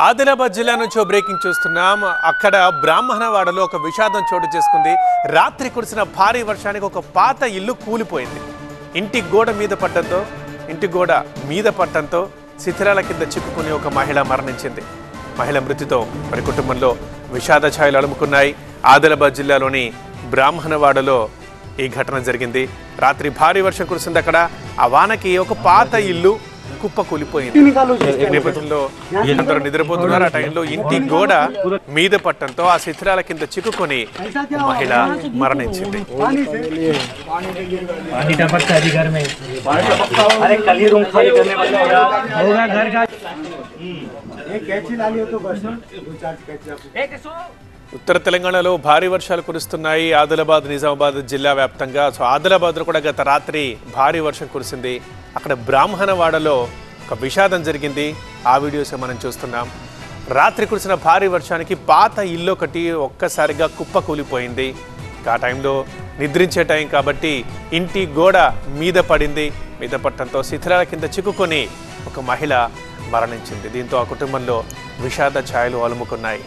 ఆదిలాబాద్ జిల్లా నుంచి బ్రేకింగ్ చూస్తున్నాం. అక్కడ బ్రాహ్మణవాడలో ఒక విషాదం చోటు చేసుకుంది. రాత్రి కురిసిన భారీ వర్షానికి ఒక పాత ఇల్లు కూలిపోయింది. ఇంటి గోడ మీద పట్టడంతో శిథిలాల కింద చిక్కుకుని ఒక మహిళ మరణించింది. మహిళ మృతితో మరి కుటుంబంలో విషాద ఛాయలు అలుముకున్నాయి. ఆదిలాబాద్ జిల్లాలోని బ్రాహ్మణవాడలో ఈ ఘటన జరిగింది. రాత్రి భారీ వర్షం కురిసింది. అక్కడ ఆ వానకి ఒక పాత ఇల్లు కుప్ప కూలిపోయింది. నేపథ్యంలో అందరూ నిద్రపోతున్నారు. ఆ టైంలో ఇంటి గోడ మీద పట్టడంతో ఆ శిథిలాల కింద చిక్కుకొని మహిళ మరణించింది. ఉత్తర తెలంగాణలో భారీ వర్షాలు కురుస్తున్నాయి. ఆదిలాబాద్, నిజామాబాద్ జిల్లా వ్యాప్తంగా. సో ఆదిలాబాద్లో కూడా గత రాత్రి భారీ వర్షం కురిసింది. అక్కడ బ్రాహ్మణవాడలో ఒక విషాదం జరిగింది. ఆ వీడియోస్ మనం చూస్తున్నాం. రాత్రి కురిసిన భారీ వర్షానికి పాత ఇల్లు ఒకటి ఒక్కసారిగా కుప్ప కూలిపోయింది. ఆ టైంలో నిద్రించే టైం కాబట్టి ఇంటి గోడ మీద పడటంతో శిథిలాల కింద చిక్కుకొని ఒక మహిళ మరణించింది. దీంతో ఆ కుటుంబంలో విషాద ఛాయలు అలుముకున్నాయి.